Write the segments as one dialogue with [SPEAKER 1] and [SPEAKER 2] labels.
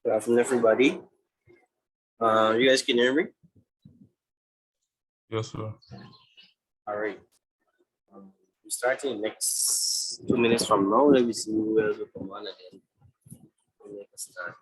[SPEAKER 1] Good afternoon, everybody. You guys can hear me?
[SPEAKER 2] Yes, sir.
[SPEAKER 1] All right. We're starting next 2 minutes from now. Let me see who else will come on again. We'll make a start.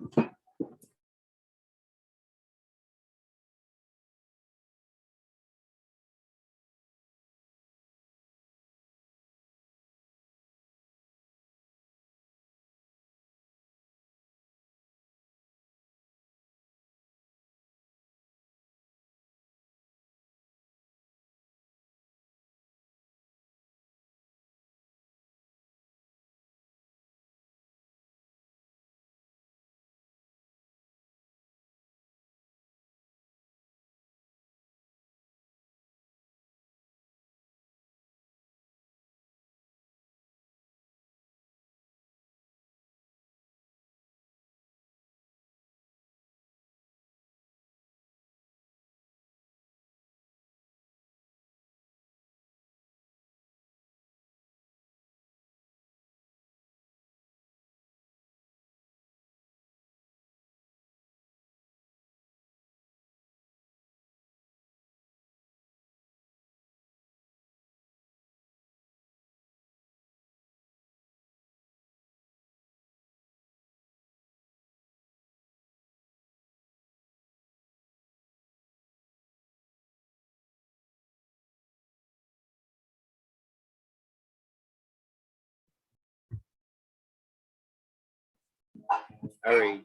[SPEAKER 1] All right.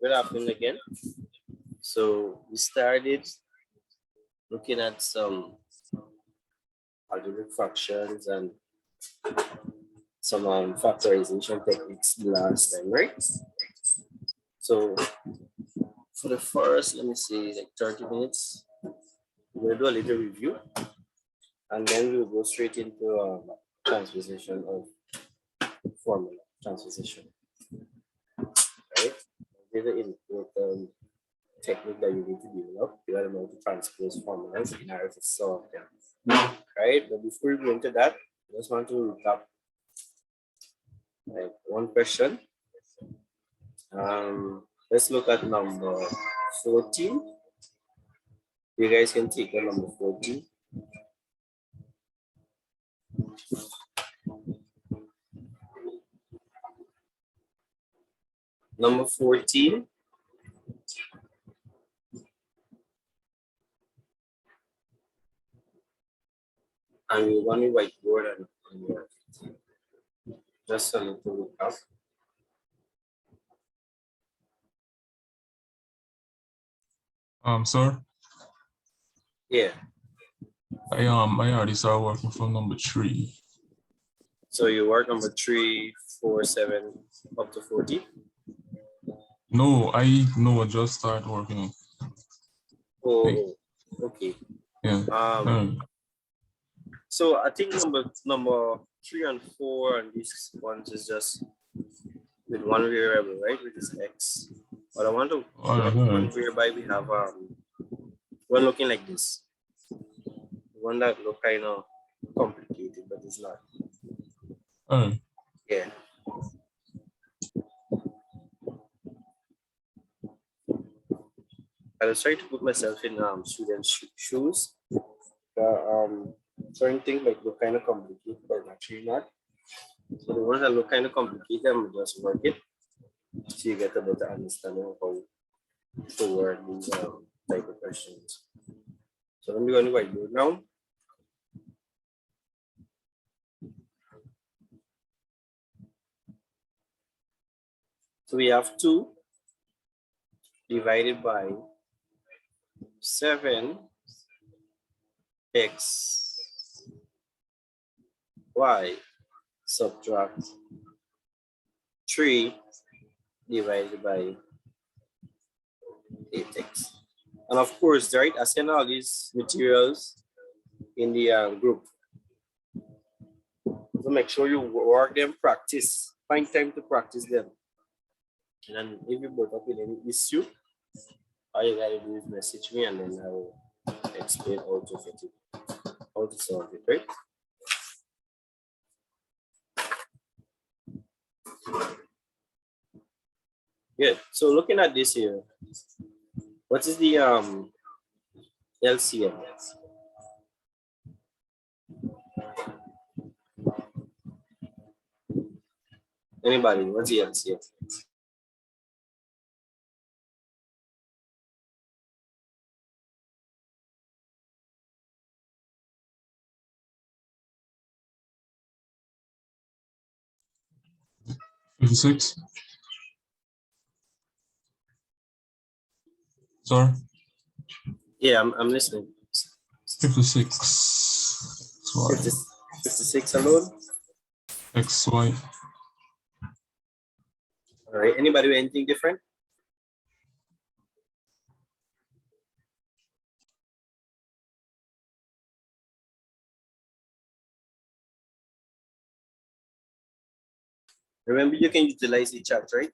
[SPEAKER 1] Good afternoon again. So we started looking at some algebraic fractions and some factorization techniques the last time, right? So for the first, let me see, like 30 minutes, we'll do a little review, and then we'll go straight into transposition of formula, transposition, right? This is an important technique that you need to develop. You gotta know to transpose formulas in order to solve them, right? But before we go into that, I just want to recap like one question. Let's look at number 14. You guys can take the number 14. Number 14. And we want to whiteboard on your just a little recap.
[SPEAKER 2] Sir.
[SPEAKER 1] Yeah.
[SPEAKER 2] I already started working from number 3.
[SPEAKER 1] So you work number 3, 4, 7 up to 40?
[SPEAKER 2] No, I just started working.
[SPEAKER 1] Oh, okay.
[SPEAKER 2] Yeah.
[SPEAKER 1] So I think number 3 and 4 and these ones is just with one variable, right? Which is x. But I want to one whereby we have one looking like this. One that look kind of complicated, but it's not. Yeah. I was trying to put myself in students' shoes. Certain things like look kind of complicated, but actually not. So the ones that look kind of complicated, I'm just work it so you get a better understanding of how to work these type of questions. So let me go to whiteboard now. So we have 2 divided by 7x y subtract 3 divided by 8x. And of course, right, I send all these materials in the group. So make sure you work them, practice, find time to practice them. And if you brought up with any issue, all you gotta do is message me and then I will explain how to fit it, how to solve it, right? Good. So looking at this here, what is the LCM? Anybody? What's the LCM?
[SPEAKER 2] $56. Sorry.
[SPEAKER 1] Yeah, I'm listening.
[SPEAKER 2] 56.
[SPEAKER 1] 50, 56 alone.
[SPEAKER 2] XY.
[SPEAKER 1] All right. Anybody with anything different? Remember, you can utilize the chat, right?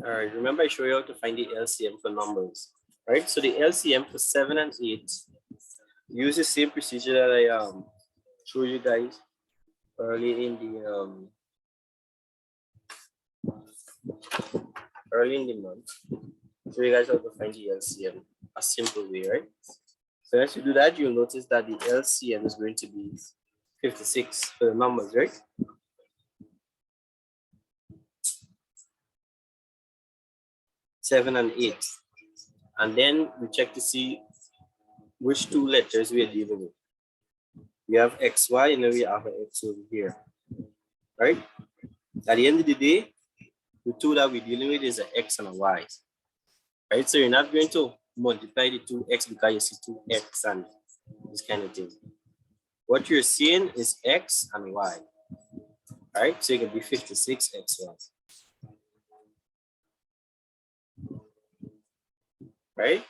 [SPEAKER 1] All right. Remember, I show you how to find the LCM for numbers, right? So the LCM for 7 and 8 use the same procedure that I showed you guys early in the month. So you guys have to find the LCM a simple way, right? So as you do that, you'll notice that the LCM is going to be 56 for the numbers, right? Seven and 8. And then we check to see which two letters we are dealing with. We have XY and then we have an X over here, right? At the end of the day, the two that we're dealing with is an X and a Y, right? So you're not going to multiply the two X because you see two X and this kind of thing. What you're seeing is X and Y, right? So it can be 56 XY, right?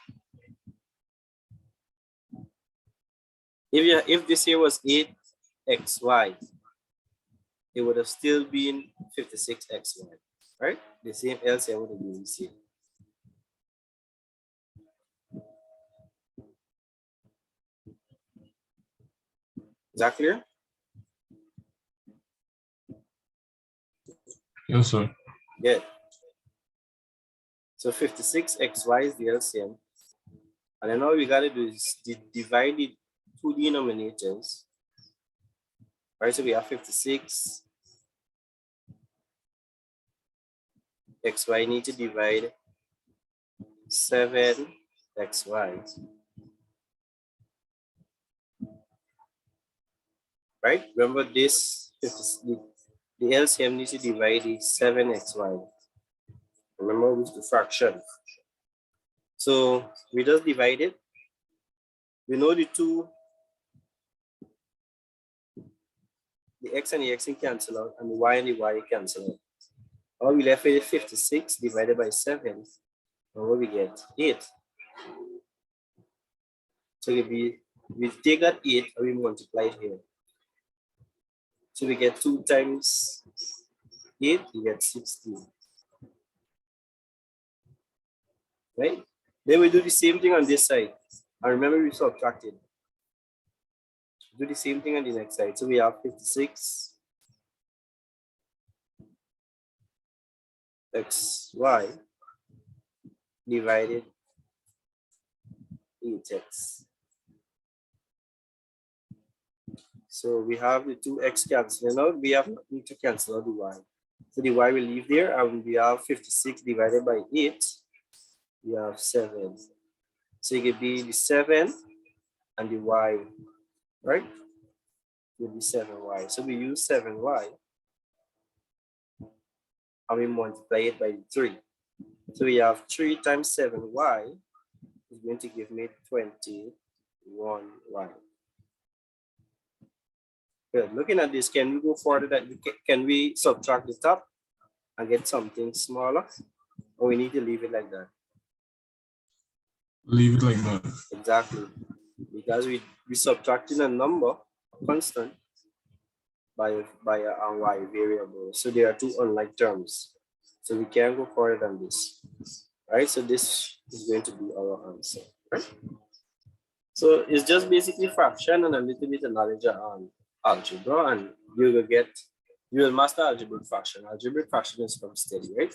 [SPEAKER 1] If this here was 8XY, it would have still been 56XY, right? The same LCM would have been the same. Is that clear?
[SPEAKER 2] Yes, sir.
[SPEAKER 1] Good. So 56XY is the LCM. And then all we got to do is divide the two denominators. Right, so we have 56. XY need to divide 7XY. Right? Remember this, the LCM needs to divide the 7XY. Remember with the fraction. So we just divide it. We know the two, the X and the X can cancel out, and the Y and the Y cancel out. All we left with is 56 divided by 7. And what we get? 8. So we take that 8 and we multiply it here. So we get 2 times 8, we get 16. Right? Then we do the same thing on this side. And remember we subtracted. Do the same thing on the next side. So we have 56 XY divided 8x. So we have the 2x canceling out. We have nothing to cancel out the y. So the y will leave there, and we have 56 divided by 8. We have 7. So it could be the 7 and the y, right? It will be 7y. So we use 7y and we multiply it by 3. So we have 3 times 7y is going to give me 21y. Good. Looking at this, can we go further? That can we subtract the top and get something smaller, or we need to leave it like that?
[SPEAKER 2] Leave it like that.
[SPEAKER 1] Exactly, because we subtracting a number, a constant, by a y variable. So there are two unlike terms. So we can't go further than this, right? So this is going to be our answer, right? So it's just basically fraction and a little bit of knowledge on algebra, and you will master algebraic fraction. Algebraic fraction is from steady, right?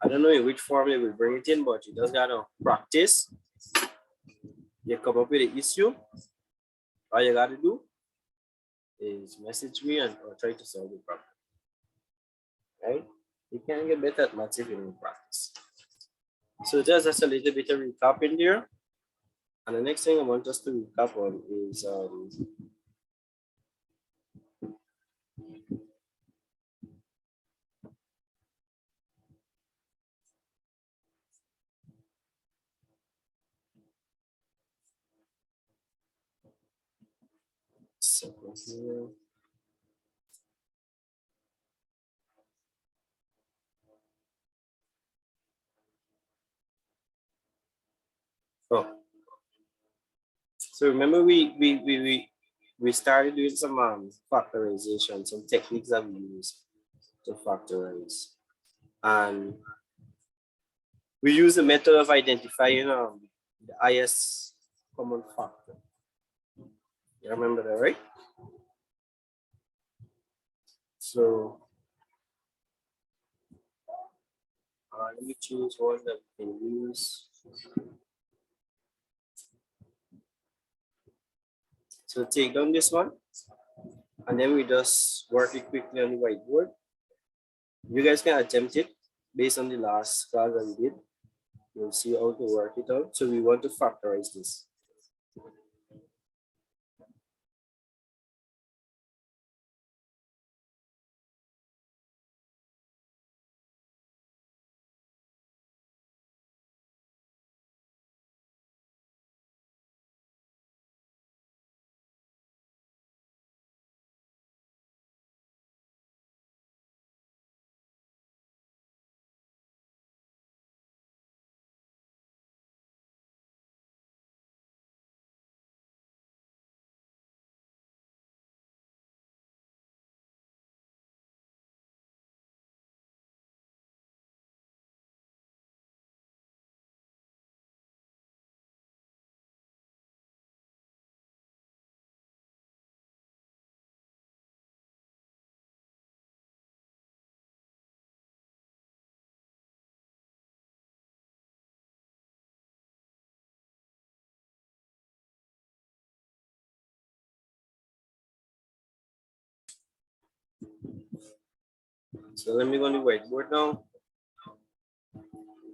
[SPEAKER 1] I don't know in which form they will bring it in, but you just gotta practice. You come up with an issue. All you gotta do is message me and I'll try to solve the problem. Right? You can get better at math if you don't practice. So just a little bit of recap in there. And the next thing I want us to recap on is oh. So remember we started doing some factorization, some techniques that we use to factorize. And we use the method of identifying the highest common factor. You remember that, right? So let me choose one that we can use. So take down this one, and then we just work it quickly on the whiteboard. You guys can attempt it based on the last class that we did. You'll see how to work it out. So we want to factorize this. So let me go on the whiteboard now.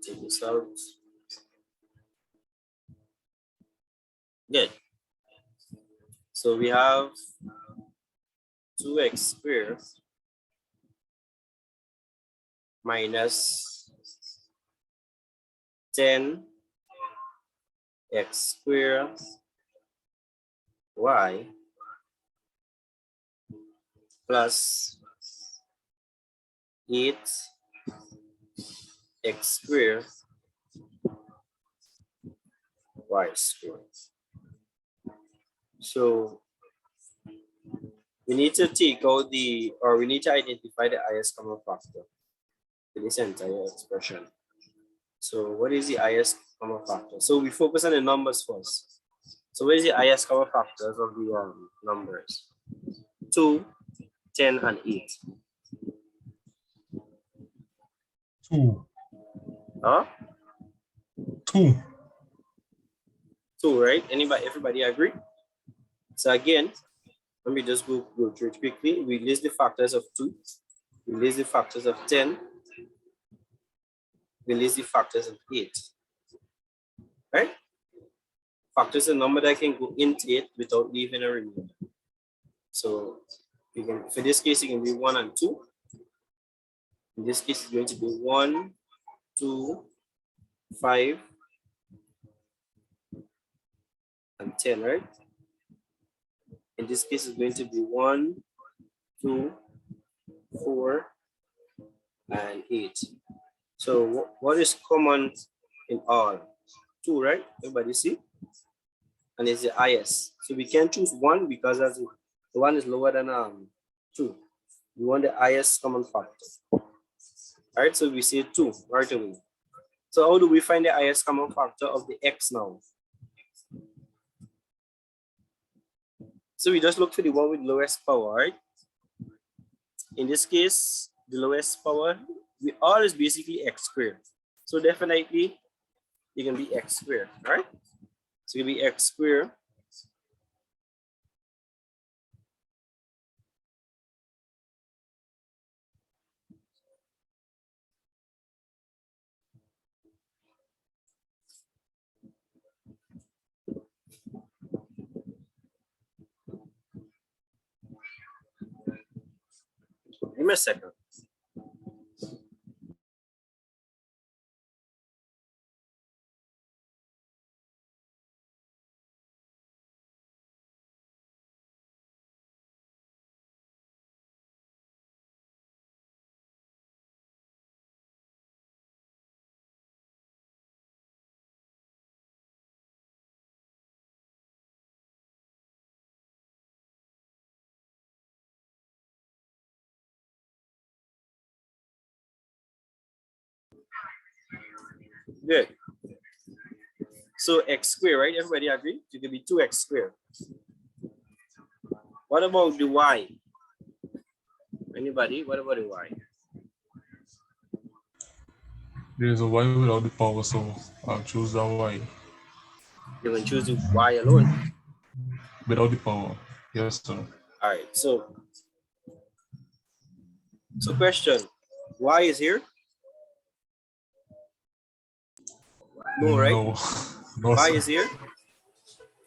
[SPEAKER 1] Take this out. Good. So we have 2x squared minus 10x squared y plus 8x squared y squared. So we need to take out we need to identify the highest common factor for this entire expression. So what is the highest common factor? So we focus on the numbers first. So what is the highest common factors of the numbers? 2, 10, and 8.
[SPEAKER 2] 2.
[SPEAKER 1] Huh?
[SPEAKER 2] 2.
[SPEAKER 1] 2, right? Everybody agree? So again, let me just go through it quickly. We list the factors of 2. We list the factors of 10. We list the factors of 8. Right? Factors a number that can go into 8 without leaving a remainder. So you can, for this case, it can be 1 and 2. In this case, it's going to be 1, 2, 5, and 10, right? In this case, it's going to be 1, 2, 4, and 8. So what is common in all? 2, right? Everybody see? And it's the highest. So we can choose 1 because that's the 1 is lower than 2. We want the highest common factor. All right, so we say 2 right away. So how do we find the highest common factor of the x now? So we just look for the one with lowest power, right? In this case, the lowest power, we always basically x squared. So definitely it can be x squared, right? So it can be x squared Give me a second. Good. So x squared, right? Everybody agree? It can be 2x squared. What about the y? Anybody? What about the y?
[SPEAKER 2] There's a y without the power, so I'll choose that y.
[SPEAKER 1] You can choose the y alone.
[SPEAKER 2] Without the power. Yes, sir.
[SPEAKER 1] All right. So question, y is here? No, right?
[SPEAKER 2] No. No,
[SPEAKER 1] Y
[SPEAKER 2] sir.
[SPEAKER 1] is here?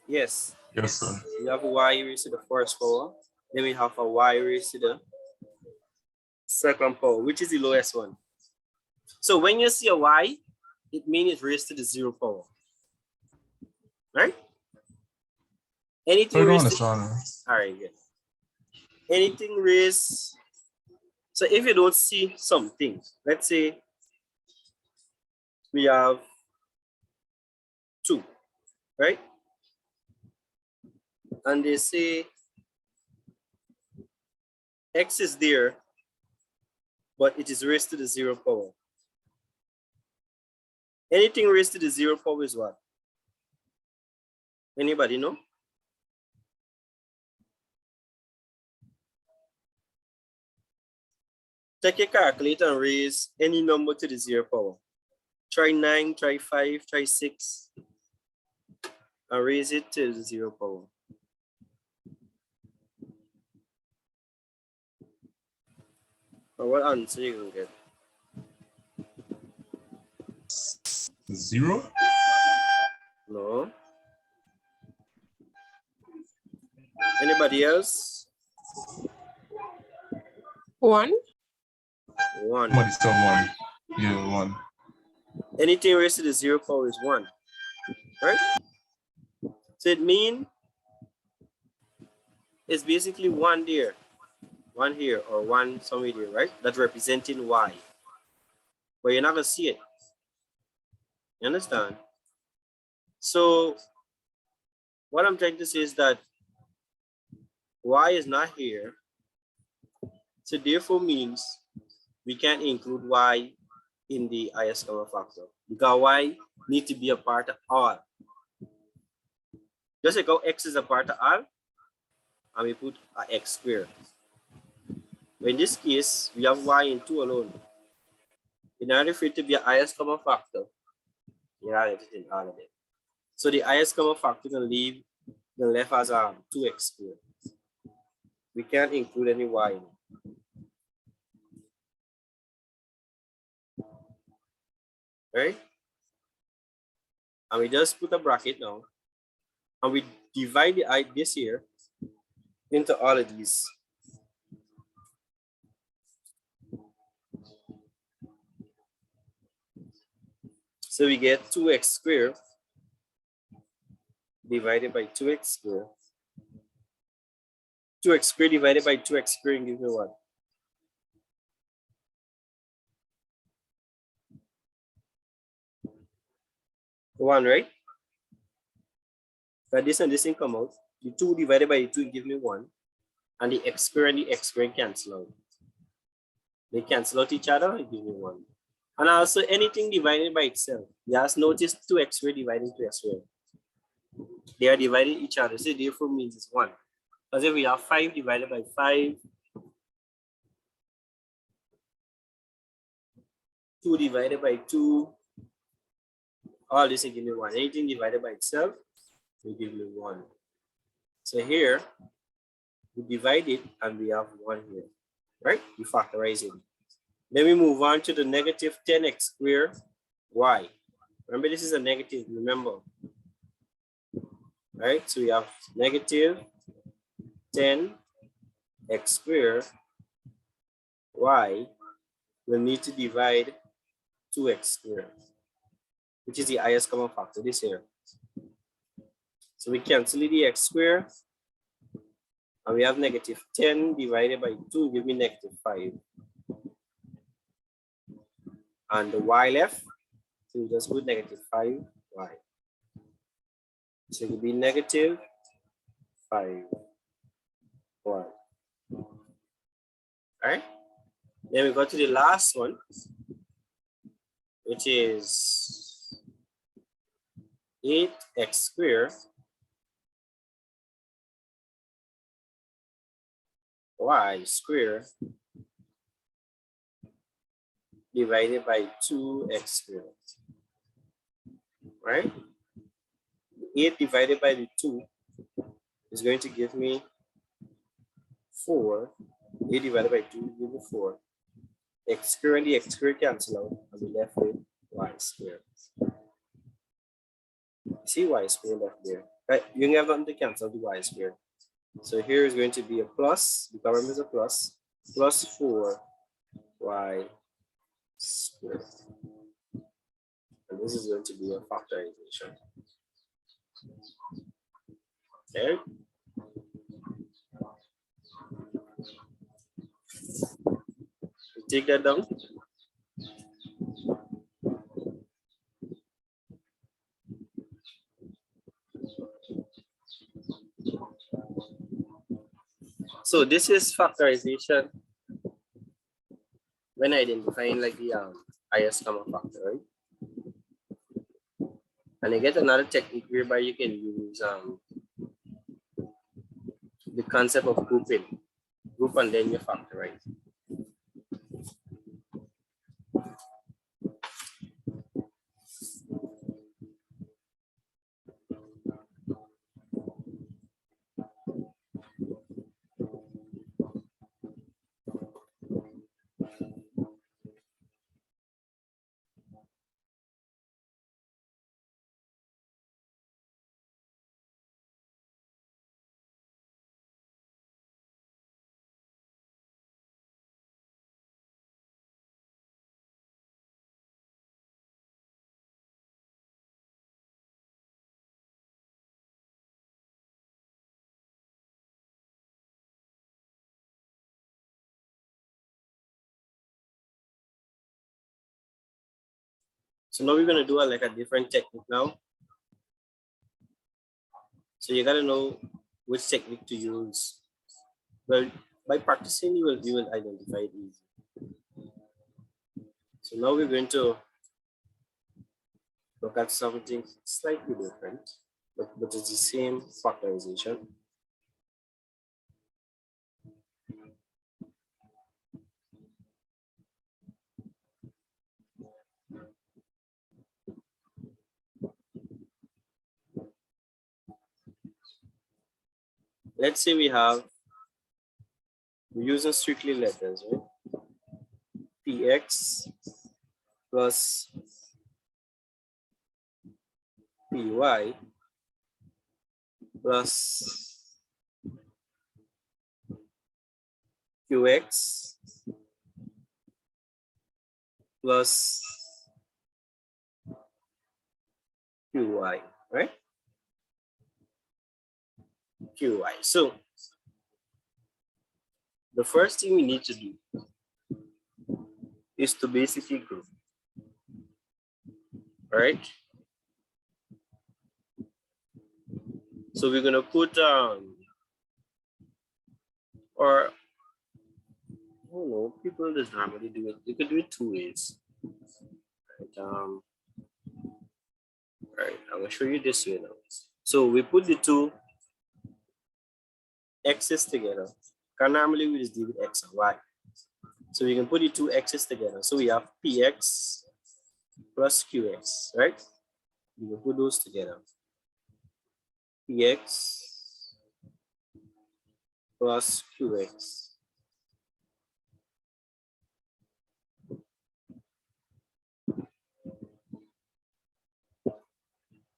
[SPEAKER 1] Yes.
[SPEAKER 2] Yes, sir.
[SPEAKER 1] We have a y raised to the first power. Then we have a y raised to the second power, which is the lowest one. So when you see a y, it means it's raised to the 0 power. Right? Anything
[SPEAKER 2] I don't
[SPEAKER 1] raised to,
[SPEAKER 2] understand.
[SPEAKER 1] all right, good. Anything raised. So if you don't see something, let's say we have 2, right? And they say x is there, but it is raised to the 0 power. Anything raised to the 0 power is what? Anybody know? Take a calculator and raise any number to the 0 power. Try 9, try 5, try 6, and raise it to the 0 power. Or what answer you can get?
[SPEAKER 2] 0?
[SPEAKER 1] No. Anybody else?
[SPEAKER 3] 1.
[SPEAKER 1] 1.
[SPEAKER 2] Somebody said 1. Yeah, 1.
[SPEAKER 1] Anything raised to the 0 power is 1. Right? So it means it's basically 1 there, 1 here, or 1 somewhere there, right? That's representing y. But you're not going to see it. You understand? So what I'm trying to say is that y is not here. So therefore means we can't include y in the highest common factor because y need to be a part of R. Just like how x is a part of R, and we put a x squared. But in this case, we have y in 2 alone. In order for it to be a highest common factor, you add it in all of it. So the highest common factor can leave the left as 2x squared. We can't include any y in it. Right? And we just put a bracket now, and we divide this here into all of these. So we get 2x squared divided by 2x squared. 2x squared divided by 2x squared gives me what? 1, right? But this and this thing come out. The 2 divided by the 2 give me 1. And the x squared and the x squared cancel out. They cancel out each other and give me 1. And also anything divided by itself. Just notice 2x squared dividing 2x squared. They are dividing each other. So therefore means it's 1. Because if we have 5 divided by 5, 2 divided by 2, all this will give me 1. Anything divided by itself will give me 1. So here, we divide it and we have 1 here, right? We factorize it. Then we move on to the negative 10x squared y. Remember, this is a negative, remember. Right? So we have negative 10x squared y. We'll need to divide 2x squared, which is the highest common factor, this here. So we cancel the x squared, and we have negative 10 divided by 2 give me negative 5. And the y left, so we just put negative 5y. So it will be negative 5y. All right. Then we go to the last one, which is 8x squared y squared divided by 2x squared. Right? 8 divided by the 2 is going to give me 4. 8 divided by 2 will give me 4. X squared and the x squared cancel out, and we left with y squared. See y squared left there. Right? You have nothing to cancel the y squared. So here is going to be a plus, the problem is a plus 4y squared. And this is going to be a factorization. Okay. Take that down. So this is factorization when identifying like the highest common factor, right? And you get another technique whereby you can use the concept of grouping. Group and then you factorize. So now we're going to do like a different technique now. So you got to know which technique to use. Well, by practicing, you will identify it easy. So now we're going to look at something slightly different, but it's the same factorization. Let's say we're using strictly letters, right? Px plus Py plus Qx plus Qy, right? Qy. So the first thing we need to do is to basically group. All right. So we're gonna put or I don't know, people just normally do it. You could do it 2 ways. All right, I'm gonna show you this way now. So we put the two x's together. Because normally we just deal with x and y. So we can put the two x's together. So we have px plus qx, right? We will put those together. Px plus qx.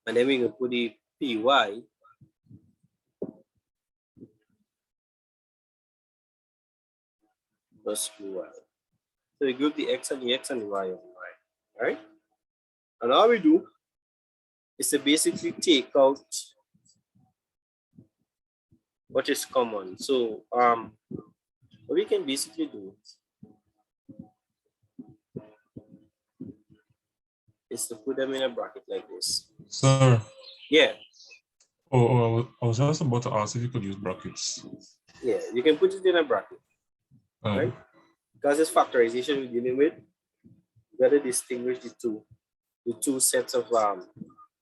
[SPEAKER 1] And then we can put the py plus qy. So we group the x and the x and the y and the y, right? And all we do is to basically take out what is common. So what we can basically do is to put them in a bracket like this.
[SPEAKER 2] Sir.
[SPEAKER 1] Yeah.
[SPEAKER 2] I was just about to ask if you could use brackets.
[SPEAKER 1] Yeah, you can put it in a bracket, right? Because it's factorization we're dealing with, we got to distinguish the two sets of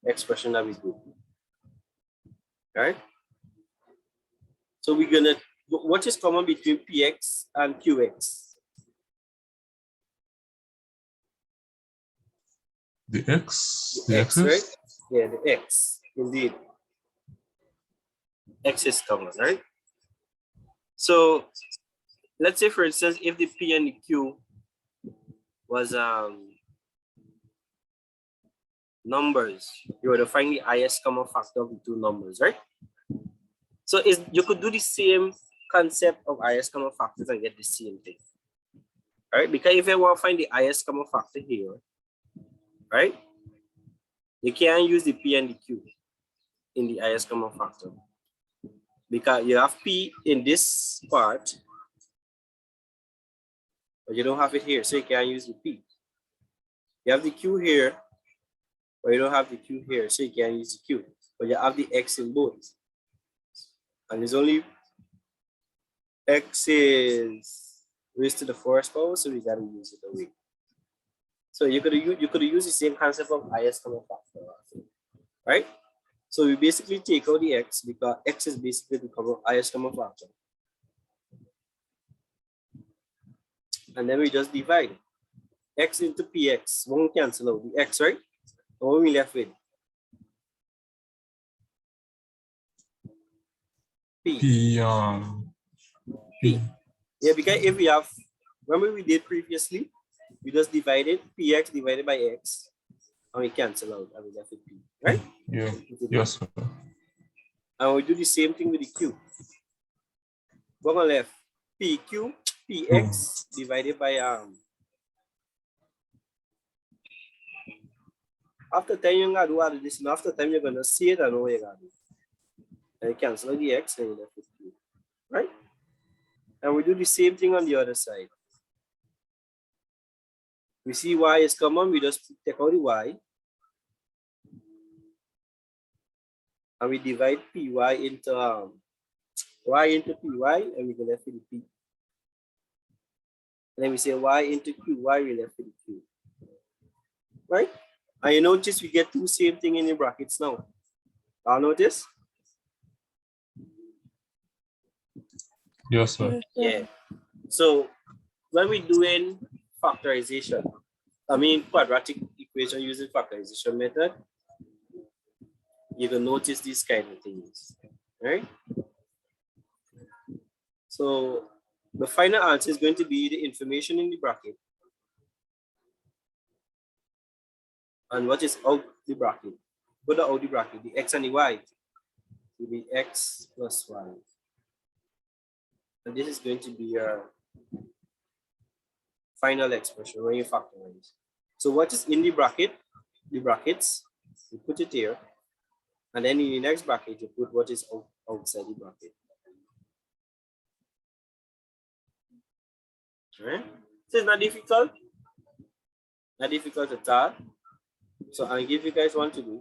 [SPEAKER 1] expression that we do. Right? So we're gonna, what is common between px and qx?
[SPEAKER 2] The x?
[SPEAKER 1] The x, right? Yeah, the x, indeed. X is common, right? So let's say, for instance, if the p and the q was numbers, you were to find the highest common factor of the two numbers, right? So you could do the same concept of highest common factors and get the same thing, right? Because if you want to find the highest common factor here, right, you can't use the p and the q in the highest common factor because you have p in this part, but you don't have it here, so you can't use the p. You have the q here, but you don't have the q here, so you can't use the q, but you have the x in both. And there's only x is raised to the fourth power, so we gotta use it away. So you could use the same concept of highest common factor, right? So we basically take out the x because x is basically the highest common factor, and then we just divide x into px. Won't cancel out the x, right? And what we left with? P.
[SPEAKER 2] P.
[SPEAKER 1] Yeah, because if we have, remember we did previously, we just divided px divided by x, and we cancel out, and we left with p, right?
[SPEAKER 2] Yeah. Yes, sir.
[SPEAKER 1] And we do the same thing with the q. What on left? px divided by after time you're gonna do all of this, and after time you're gonna see it and know what you're gonna do. And you cancel out the x and you left with q, right? And we do the same thing on the other side. We see y is common, we just take out the y. And we divide py into y into py, and we get left with the p. And then we say y into qy, we left with the q. Right? And you notice we get two same thing in the brackets now. I'll notice?
[SPEAKER 2] Yes, sir.
[SPEAKER 1] Yeah. So when we're doing factorization, I mean quadratic equation using factorization method, you can notice these kind of things, right? So the final answer is going to be the information in the bracket and what is out the bracket. Put out the bracket, the x and the y will be x plus y. And this is going to be your final expression when you factorize. So what is in the bracket? The brackets, you put it here. And then in the next bracket, you put what is outside the bracket. All right? So it's not difficult. Not difficult at all. So I'll give you guys one to do.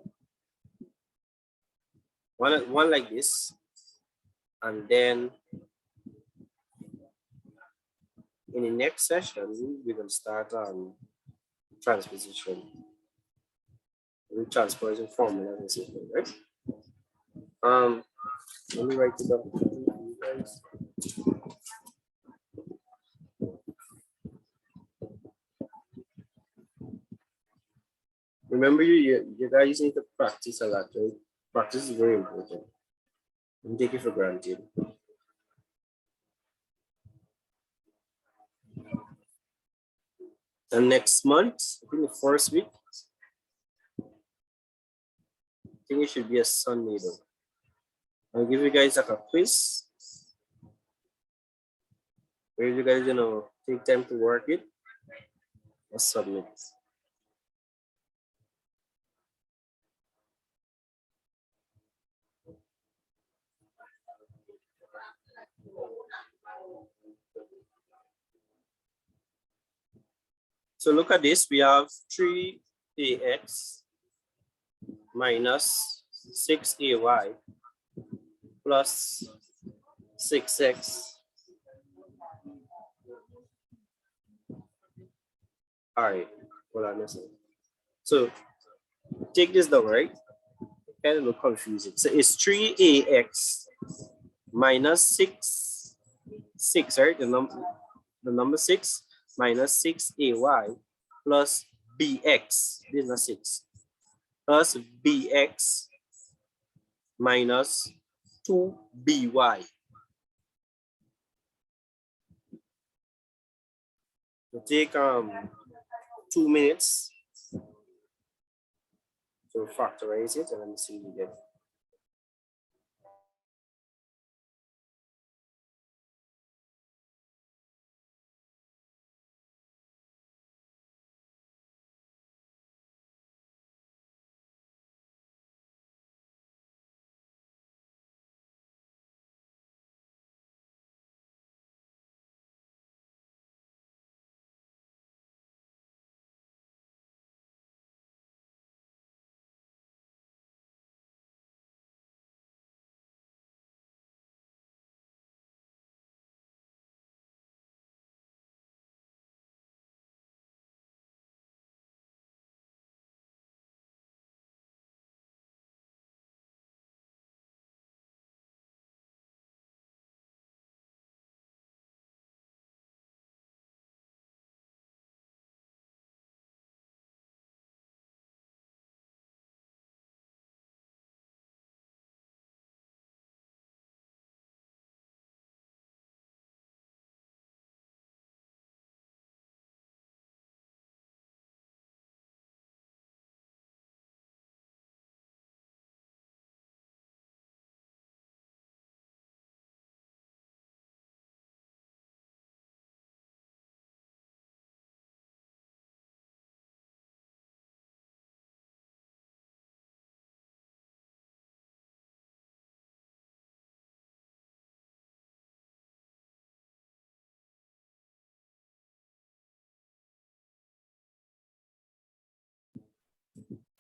[SPEAKER 1] One like this. And then in the next session, we will start on transposition. We transposing formula, right? Let me write it down for you guys. Remember, you guys need to practice a lot, right? Practice is very important. Don't take it for granted. And next month, I think the first week, I think it should be a Sunday though. I'll give you guys like a quiz where you guys, take time to work it or submit. So look at this, we have 3ax minus 6ay plus 6x. All right, hold on a second. So take this down, right? Kind of look confusing. So it's 3ax minus 6, right? The number 6 minus 6ay plus bx, this is not 6, plus bx minus 2by. So take 2 minutes to factorize it, and let me see what you get.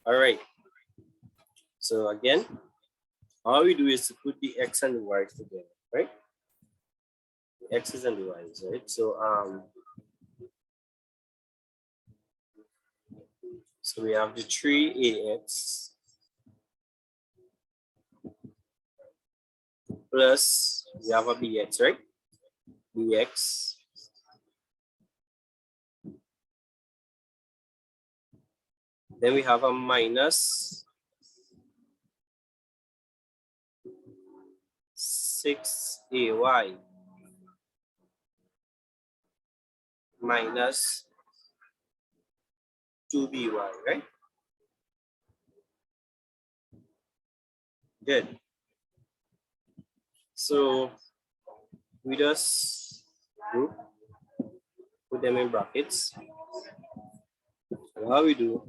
[SPEAKER 1] All right. So again, all we do is to put the x and the y together, right? The x's and the y's, right? So we have the 3ax plus we have a bx, right? Bx then we have a minus 6ay minus 2by, right? Good. So we just group, put them in brackets. So how we do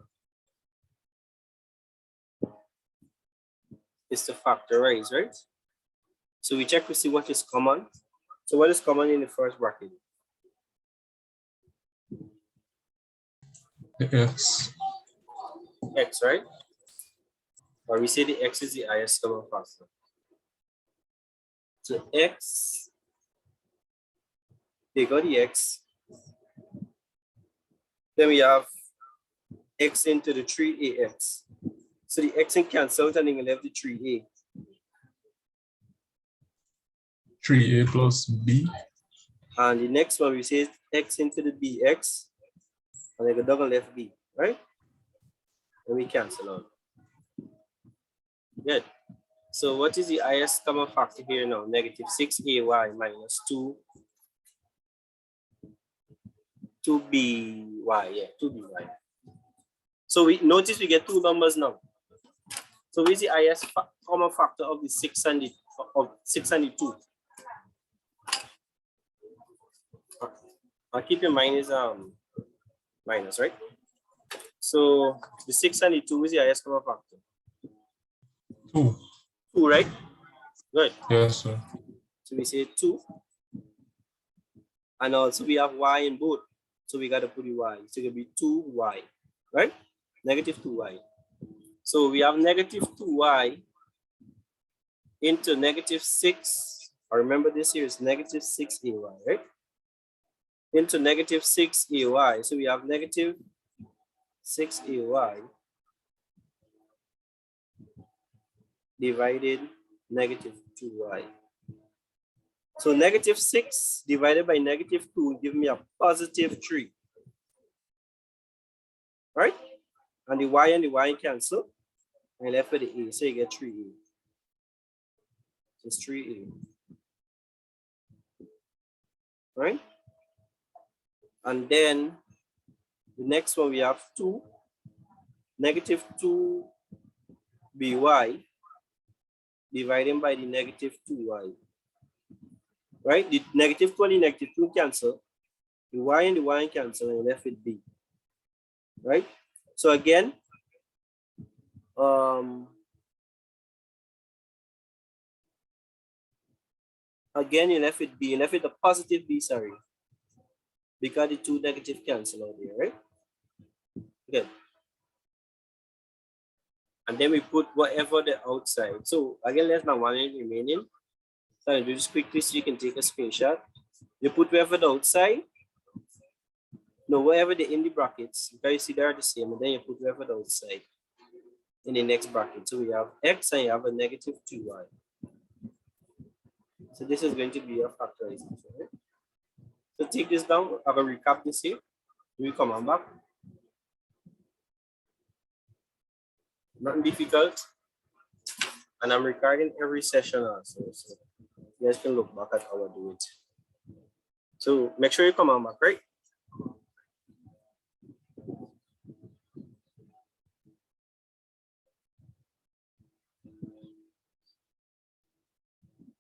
[SPEAKER 1] is to factorize, right? So we check to see what is common. So what is common in the first bracket?
[SPEAKER 2] The X.
[SPEAKER 1] X, right? Or we say the x is the highest common factor. So x, they got the x. Then we have x into the 3ax. So the x can cancel out and then you left the 3a.
[SPEAKER 2] 3a plus b.
[SPEAKER 1] And the next one we say x into the bx, and then go down and left b, right? And we cancel out. Good. So what is the highest common factor here now? Negative 6ay minus 2by, yeah, 2by. So we notice we get two numbers now. So what is the highest common factor of the 6 and the 2? I'll keep in mind is minus, right? So the 6 and the 2 is the highest common factor.
[SPEAKER 2] 2.
[SPEAKER 1] 2, right? Good.
[SPEAKER 2] Yes, sir.
[SPEAKER 1] So we say 2. And also we have y in both. So we got to put the y. So it will be 2y, right? Negative 2y. So we have negative 2y into negative 6. I remember this here is negative 6ay, right? Into negative 6ay. So we have negative 6ay divided negative 2y. So negative 6 divided by negative 2 will give me a positive 3. Right? And the y cancel. And left with the a. So you get 3a. It's 3a. Right? And then the next one we have 2. Negative 2by divided by the negative 2y. Right? The negative 2 and the negative 2 cancel. The y cancel and left with b. Right? So again, again you left with b. You left with a positive b, sorry. Because the 2 negative cancel out there, right? Good. And then we put whatever the outside. So again, less than 1 remaining. So I'll do this quickly so you can take a screenshot. You put wherever the outside. No, wherever the in the brackets. Because you see they are the same. And then you put wherever the outside in the next bracket. So we have x and you have a negative 2y. So this is going to be a factorization. Right? So take this down. I will recap this here. We come on back. Nothing difficult. And I'm recording every session also. So you guys can look back at how I do it. So make sure you come on back, right?